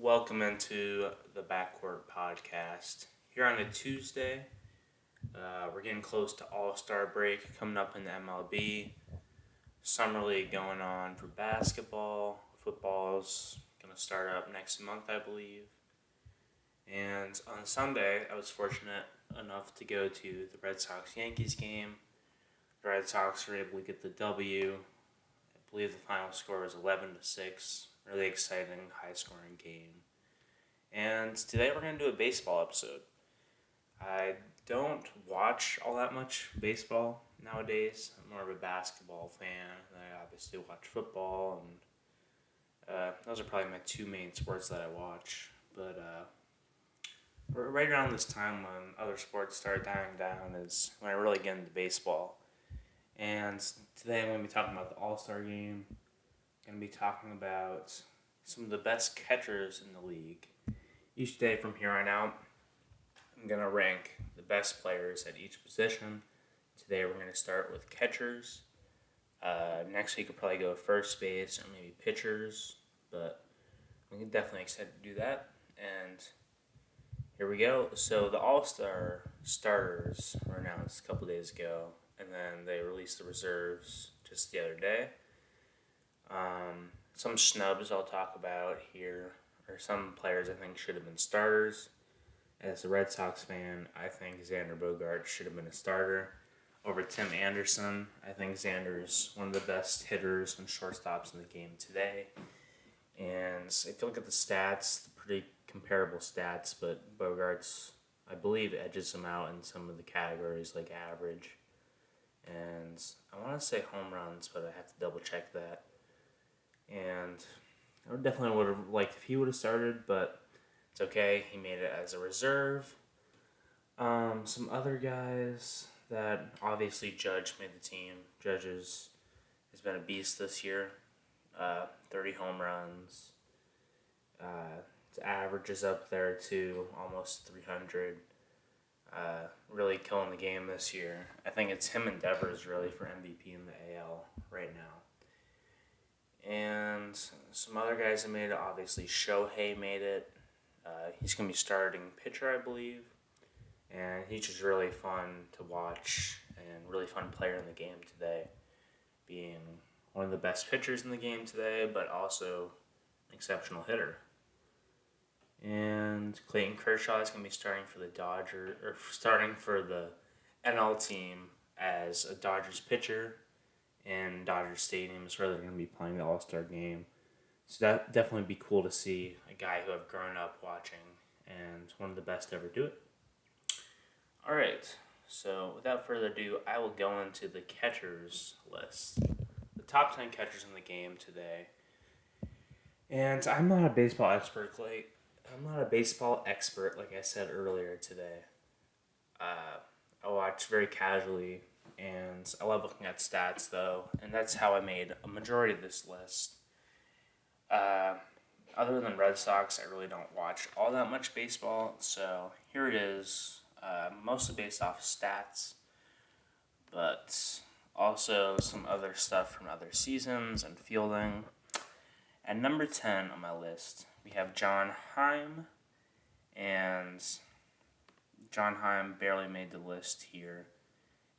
welcome into the Backcourt Podcast. Here on a Tuesday, we're getting close to All-Star break coming up in the MLB. Summer League going on for basketball. Football's going to start up next month, I believe. And on Sunday, I was fortunate enough to go to the Red Sox-Yankees game. The Red Sox were able to get the W. I believe the final score was 11-6. Really exciting, high-scoring game. And today we're going to do a baseball episode. I don't watch all that much baseball nowadays. I'm more of a basketball fan. I obviously watch football, and those are probably my two main sports that I watch. But right around this time when other sports start dying down is when I really get into baseball. And today I'm going to be talking about the All-Star game. I'm going to be talking about some of the best catchers in the league. Each day from here on out, I'm going to rank the best players at each position. Today we're going to start with catchers. Next week we'll probably go first base or maybe pitchers, but we can definitely excited to do that. And here we go. So the All-Star starters were announced a couple days ago, and then they released the reserves just the other day. Some snubs I'll talk about here, or some players I think should have been starters. As a Red Sox fan, I think Xander Bogaerts should have been a starter over Tim Anderson. I think Xander's one of the best hitters and shortstops in the game today. And if you look at the stats, pretty comparable stats, but Bogaerts, I believe, edges him out in some of the categories like average. And I want to say home runs, but I have to double check that. And I definitely would have liked if he would have started, but it's okay. He made it as a reserve. Some other guys that obviously Judge made the team. Judge has been a beast this year. 30 home runs. His average is up there too, almost 300. Really killing the game this year. I think it's him and Devers really for MVP in the AL right now. And some other guys that made it, obviously Shohei made it. He's going to be starting pitcher, I believe. And he's just really fun to watch and really fun player in the game today. Being one of the best pitchers in the game today, but also an exceptional hitter. And Clayton Kershaw is going to be starting for the NL team as a Dodgers pitcher. And Dodger Stadium is where they're going to be playing the All-Star game. So that definitely be cool to see a guy who I've grown up watching and one of the best to ever do it. All right, so without further ado, I will go into the catchers list. The top 10 catchers in the game today. And I'm not a baseball expert like I said earlier today. I watch very casually, and I love looking at stats, though, and that's how I made a majority of this list. Other than Red Sox, I really don't watch all that much baseball, so here it is, mostly based off stats, but also some other stuff from other seasons and fielding. At number 10 on my list, we have John Heim, and John Heim barely made the list here.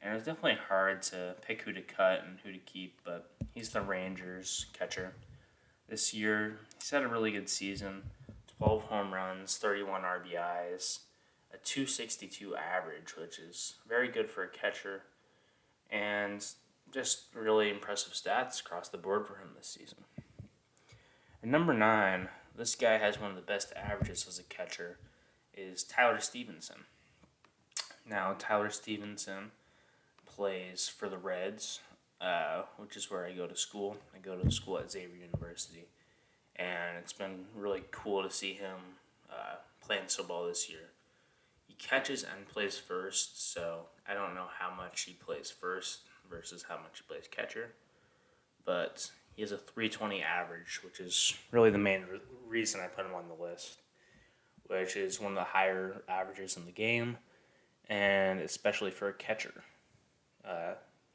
And it was definitely hard to pick who to cut and who to keep, but he's the Rangers catcher. This year, he's had a really good season. 12 home runs, 31 RBIs, a 262 average, which is very good for a catcher, and just really impressive stats across the board for him this season. At number 9, this guy has one of the best averages as a catcher, is Tyler Stevenson. Now, Tyler Stevenson plays for the Reds, which is where I go to school. I go to school at Xavier University, and it's been really cool to see him playing so well this year. He catches and plays first, so I don't know how much he plays first versus how much he plays catcher, but he has a 320 average, which is really the main reason I put him on the list, which is one of the higher averages in the game, and especially for a catcher.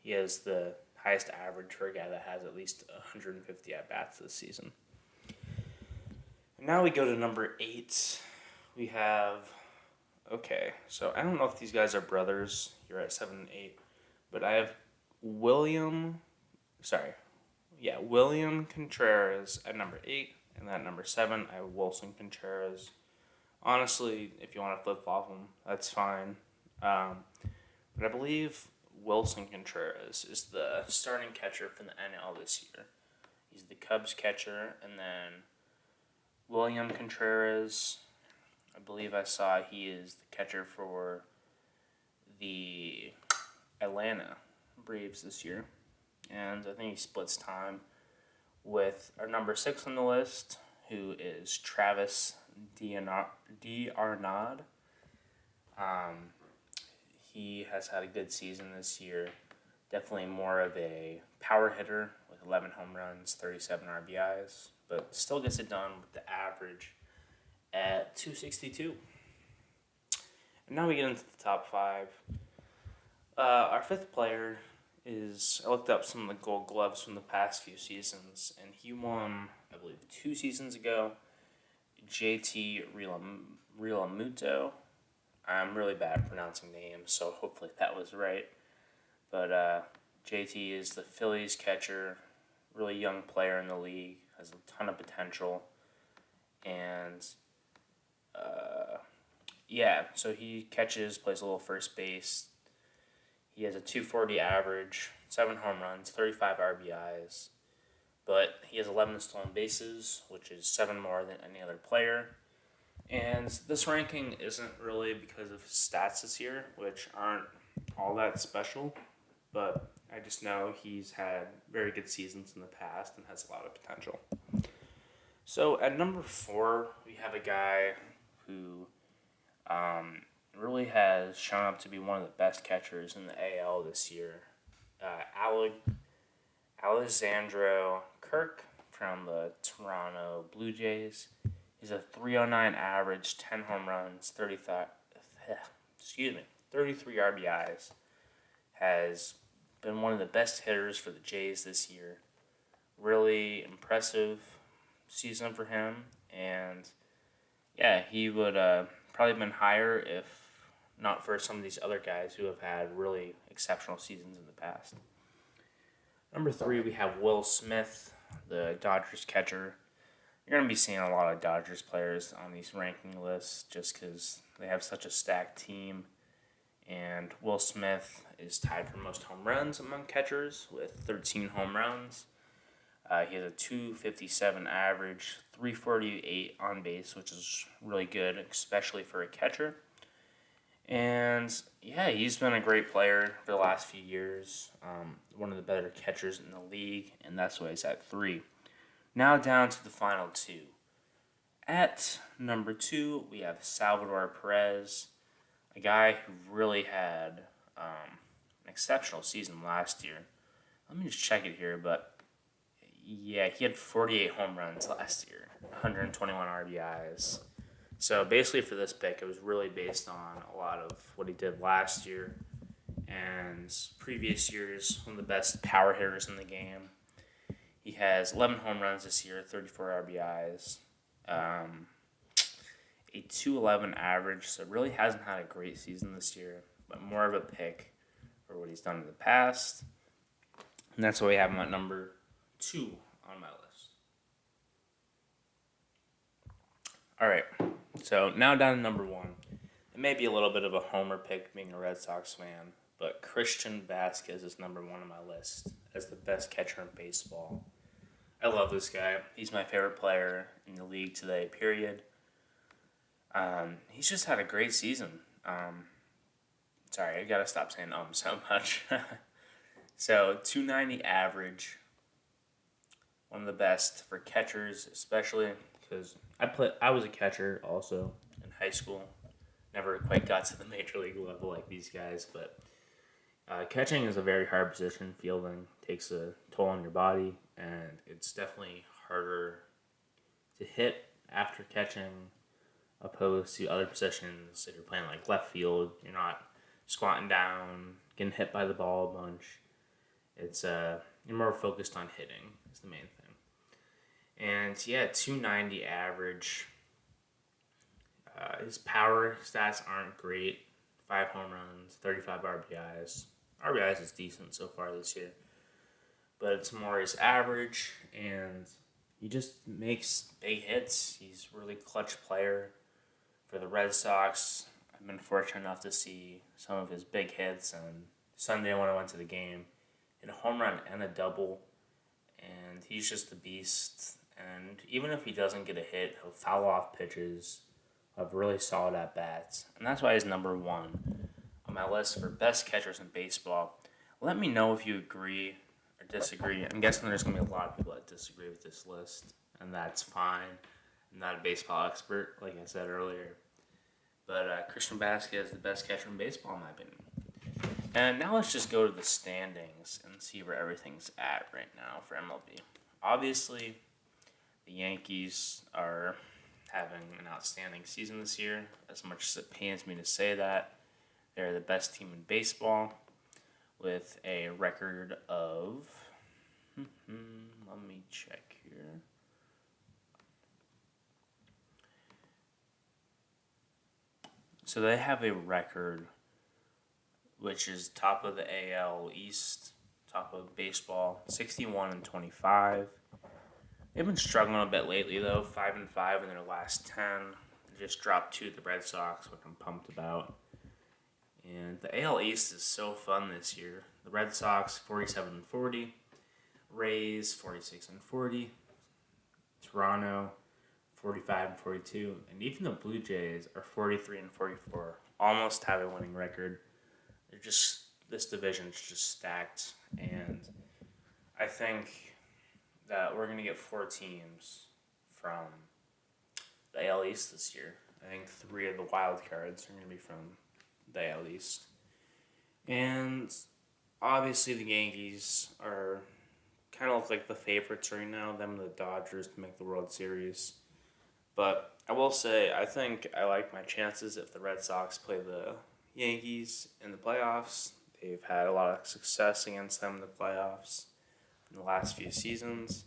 He has the highest average for a guy that has at least 150 at-bats this season. Now we go to number 8. We have, okay, so I don't know if these guys are brothers here at 7 and 8, but I have William, sorry, yeah, William Contreras at number 8, and at number 7, I have Wilson Contreras. Honestly, if you want to flip-flop them, that's fine. But I believe Wilson Contreras is the starting catcher for the NL this year. He's the Cubs catcher, and then William Contreras, I believe I saw he is the catcher for the Atlanta Braves this year. And I think he splits time with our number 6 on the list, who is Travis D'Arnaud. He has had a good season this year. Definitely more of a power hitter with 11 home runs, 37 RBIs, but still gets it done with the average at 262. And now we get into the top 5. Our 5th player is, I looked up some of the Gold Gloves from the past few seasons, and he won, I believe, 2 seasons ago. JT Realmuto. I'm really bad at pronouncing names, so hopefully that was right. But JT is the Phillies catcher, really young player in the league, has a ton of potential. And so he catches, plays a little first base. He has a 240 average, 7 home runs, 35 RBIs. But he has 11 stolen bases, which is 7 more than any other player. And this ranking isn't really because of his stats this year, which aren't all that special, but I just know he's had very good seasons in the past and has a lot of potential. So at number 4, we have a guy who really has shown up to be one of the best catchers in the AL this year. Alexandro Kirk from the Toronto Blue Jays. He's a 309 average, 10 home runs, 33 RBIs. Has been one of the best hitters for the Jays this year. Really impressive season for him. And yeah, he would probably been higher if not for some of these other guys who have had really exceptional seasons in the past. Number 3, we have Will Smith, the Dodgers catcher. You're going to be seeing a lot of Dodgers players on these ranking lists just because they have such a stacked team. And Will Smith is tied for most home runs among catchers with 13 home runs. He has a 257 average, 348 on base, which is really good, especially for a catcher. And yeah, he's been a great player for the last few years. One of the better catchers in the league, and that's why he's at 3. Now down to the final 2. At number 2, we have Salvador Perez, a guy who really had an exceptional season last year. Let me just check it here, but yeah, he had 48 home runs last year, 121 RBIs. So basically for this pick, it was really based on a lot of what he did last year and previous years, one of the best power hitters in the game. He has 11 home runs this year, 34 RBIs, a 211 average, so really hasn't had a great season this year, but more of a pick for what he's done in the past. And that's why we have him at number 2 on my list. All right, so now down to number 1. It may be a little bit of a homer pick being a Red Sox fan, but Christian Vasquez is number 1 on my list as the best catcher in baseball. I love this guy. He's my favorite player in the league today, period. He's just had a great season. Sorry, I gotta stop saying so much. So, 290 average. One of the best for catchers, especially because I was a catcher also in high school. Never quite got to the major league level like these guys, but catching is a very hard position. Fielding takes a toll on your body, and it's definitely harder to hit after catching opposed to other positions. If you're playing like left field, you're not squatting down, getting hit by the ball a bunch. It's you're more focused on hitting is the main thing. And yeah, 290 average. His power stats aren't great. 5 home runs, 35 RBIs. RBIs is decent so far this year, but it's more his average, and he just makes big hits. He's a really clutch player for the Red Sox. I've been fortunate enough to see some of his big hits, and Sunday when I went to the game, hit a home run and a double, and he's just a beast. And even if he doesn't get a hit, he'll foul off pitches, have really solid at bats, and that's why he's number one on my list for best catchers in baseball. Let me know if you agree or disagree. I'm guessing there's gonna be a lot of people that disagree with this list, and that's fine. I'm not a baseball expert, like I said earlier, but Christian Vasquez is the best catcher in baseball, in my opinion. And now let's just go to the standings and see where everything's at right now for MLB. Obviously, the Yankees are having an outstanding season this year. As much as it pains me to say that, they're the best team in baseball with a record of. Let me check here. So they have a record which is top of the AL East, top of baseball, 61-25. They've been struggling a bit lately though, 5-5 in their last 10. They just dropped 2 to the Red Sox, which I'm pumped about. And the AL East is so fun this year. The Red Sox 47-40, Rays 46-40, Toronto 45-42, and even the Blue Jays are 43-44, almost have a winning record. They're just this division is just stacked, and I think that we're gonna get 4 teams from the AL East this year. I think 3 of the wild cards are gonna be from the AL East, and obviously the Yankees are kind of like the favorites right now. Them and the Dodgers to make the World Series. But I will say, I think I like my chances if the Red Sox play the Yankees in the playoffs. They've had a lot of success against them in the playoffs in the last few seasons.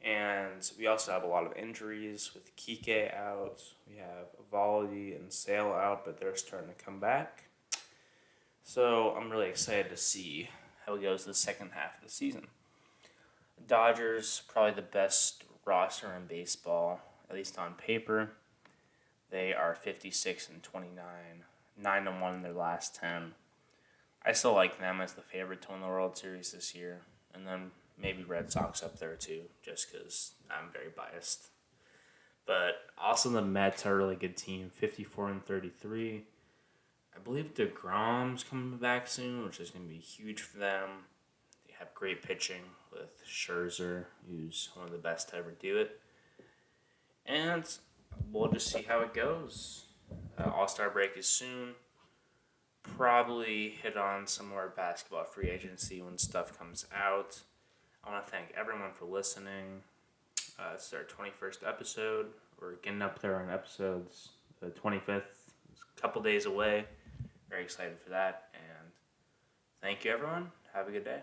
And we also have a lot of injuries with Kike out. We have Evaldi and Sale out, but they're starting to come back. So I'm really excited to see how it goes the second half of the season. Dodgers, probably the best roster in baseball, at least on paper. They are 56-29, 9-1 in their last 10. I still like them as the favorite to win the World Series this year, and then maybe Red Sox up there too, just because I'm very biased. But also the Mets are a really good team, 54-33. I believe DeGrom's coming back soon, which is going to be huge for them. They have great pitching with Scherzer, who's one of the best to ever do it. And we'll just see how it goes. All-Star break is soon. Probably hit on some more basketball free agency when stuff comes out. I want to thank everyone for listening. It's our 21st episode. We're getting up there on episodes. The 25th is a couple days away. Very excited for that. And thank you, everyone. Have a good day.